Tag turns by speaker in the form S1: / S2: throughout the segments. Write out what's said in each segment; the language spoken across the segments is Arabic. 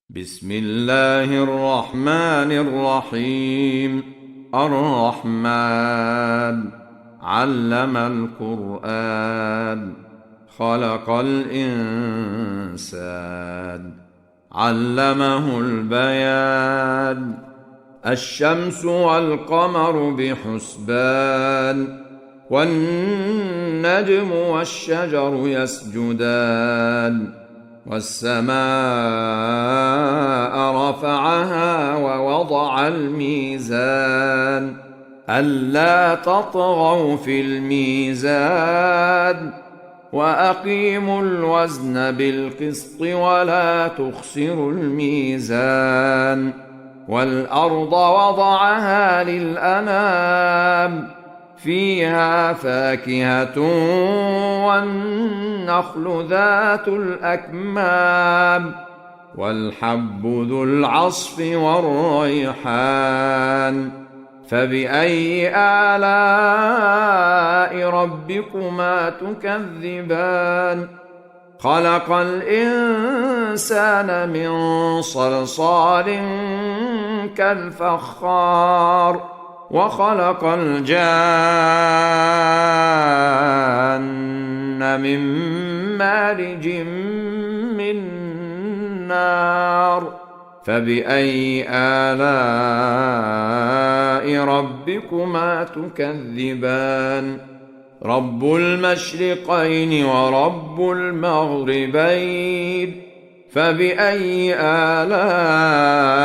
S1: بسم الله الرحمن الرحيم. الرحمن علم القرآن، خلق الإنسان، علمه البيان. الشمس والقمر بحسبان، والنجم والشجر يسجدان، والسماء رفعها ووضع الميزان ألا تطغوا في الميزان وأقيموا الوزن بالقسط ولا تخسروا الميزان. والأرض وضعها للأنام، فيها فاكهة والنخل ذات الأكمام، والحب ذو العصف والريحان. فبأي آلاء ربكما تكذبان؟ خلق الإنسان من صلصال كالفخار، وخلق الجان من مارج من نار. فبأي آلاء ربكما تكذبان؟ رب المشرقين ورب المغربين، فبأي آلاء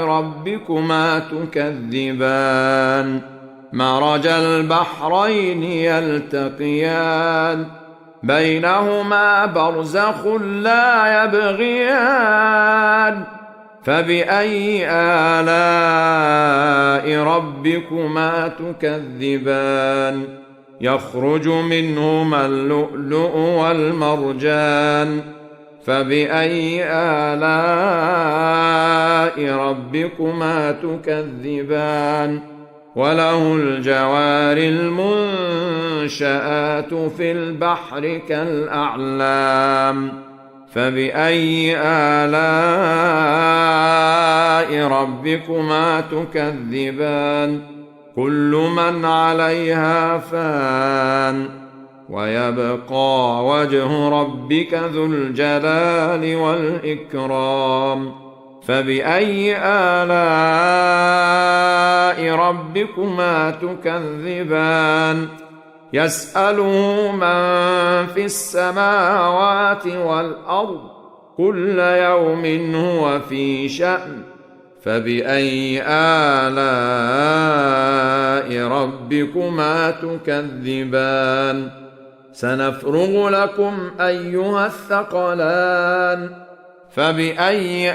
S1: ربكما تكذبان؟ مرج البحرين يلتقيان، بينهما برزخ لا يبغيان. فبأي آلاء ربكما تكذبان؟ يخرج منهما اللؤلؤ والمرجان. فبأي آلاء ربكما تكذبان؟ وله الجوار المنشآت في البحر كالأعلام. فبأي آلاء ربكما تكذبان؟ كل من عليها فان، ويبقى وجه ربك ذو الجلال والإكرام. فبأي آلاء ربكما تكذبان؟ يسأله من في السماوات والأرض، كل يوم هو في شأن. فبأي آلاء ربكما تكذبان؟ سنفرغ لكم أيها الثقلان. فبأي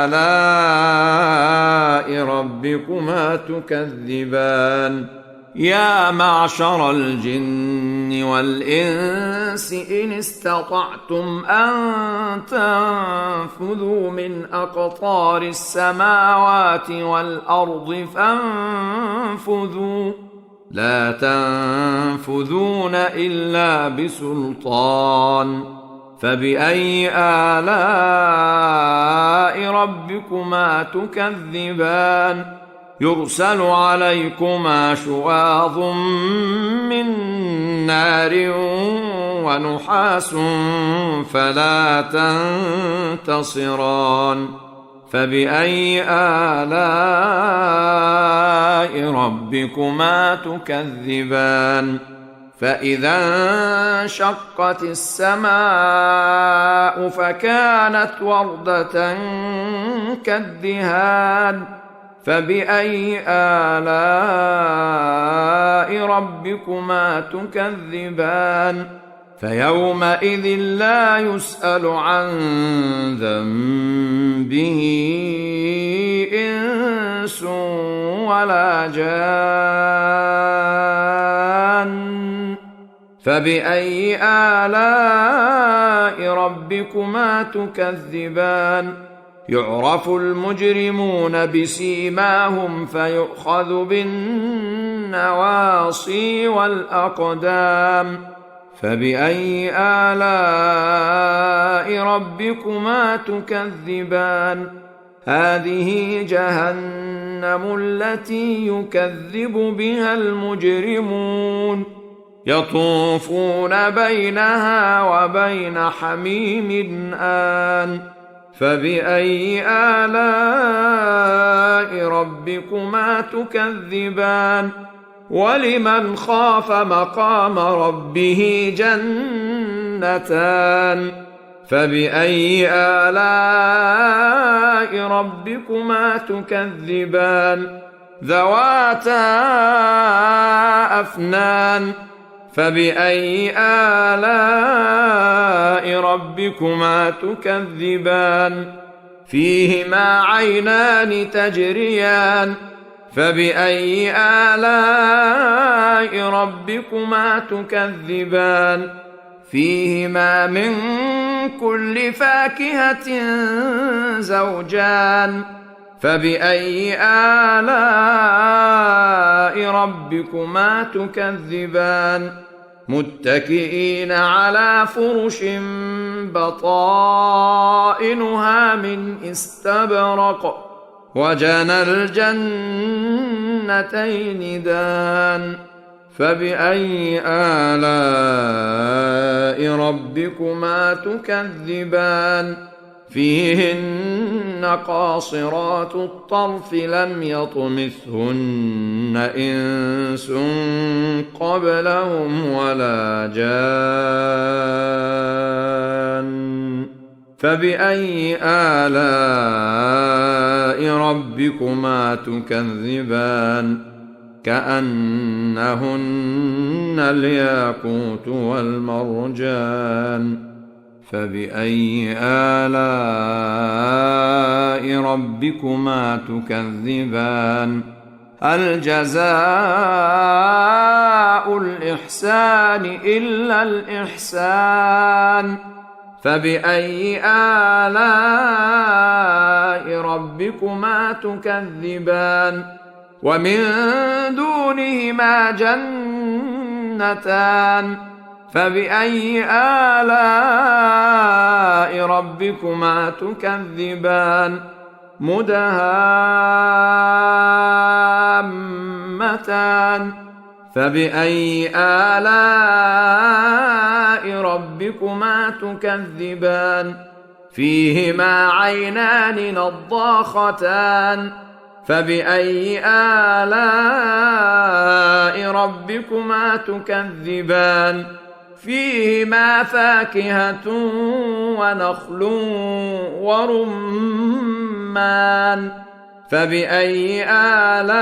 S1: آلاء ربكما تكذبان؟ يا معشر الجن والإنس إن استطعتم أن تنفذوا من أقطار السماوات والأرض فانفذوا، لا تنفذون إلا بسلطان. فبأي آلاء ربكما تكذبان؟ يرسل عليكما شواظ من نار ونحاس فلا تنتصران. فبأي آلاء ربكما تكذبان؟ فإذا انشقت السماء فكانت وردة كالدهان. فبأي آلاء ربكما تكذبان؟ فيومئذ لا يسأل عن ذنبه إنس ولا جان. فبأي آلاء ربكما تكذبان؟ يعرف المجرمون بسيماهم فيؤخذ بالنواصي والأقدام. فبأي آلاء ربكما تكذبان هذه جهنم التي يكذب بها المجرمون يطوفون بينها وبين حميم آن فبأي آلاء ربكما تكذبان ولمن خاف مقام ربه جنتان فبأي آلاء ربكما تكذبان ذواتا أفنان فبأي آلاء ربكما تكذبان فيهما عينان تجريان فبأي آلاء ربكما تكذبان فيهما من كل فاكهة زوجان فبأي آلاء ربكما تكذبان متكئين على فرش بطائنها من استبرق وجنى الجنتين دان فبأي آلاء ربكما تكذبان فيهن قاصرات الطرف لم يطمثهن إنس قبلهم ولا جان فبأي آلاء ربكما تكذبان كأنهن الياقوت والمرجان فبأي آلاء ربكما تكذبان هل جزاء الإحسان إلا الإحسان فبأي آلاء ربكما تكذبان ومن دونهما جنتان فبأي آلاء ربكما تكذبان مدهامتان فبأي آلاء ربكما تكذبان فيهما عينان نضاختان فبأي آلاء ربكما تكذبان فيهما فاكهة ونخل ورمان فبأي آلاء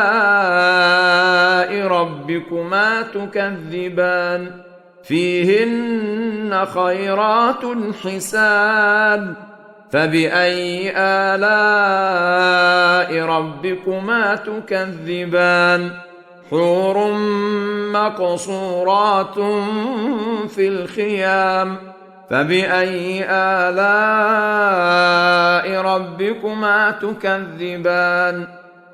S1: ربكما تكذبان فيهن خيرات حسان فبأي آلاء ربكما تكذبان حور مقصورات في الخيام فبأي آلاء ربكما تكذبان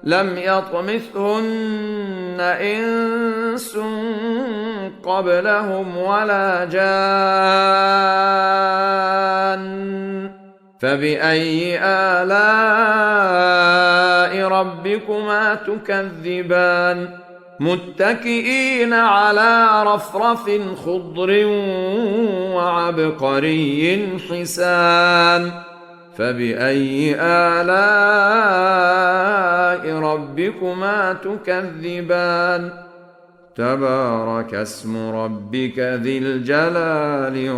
S1: لم يطمثهن إنس قبلهم ولا جان فبأي آلاء ربكما تكذبان متكئين على رفرف خضر وعبقري حسان فبأي آلاء ربكما تكذبان تبارك اسم ربك ذي الجلال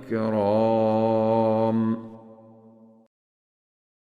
S1: والإكرام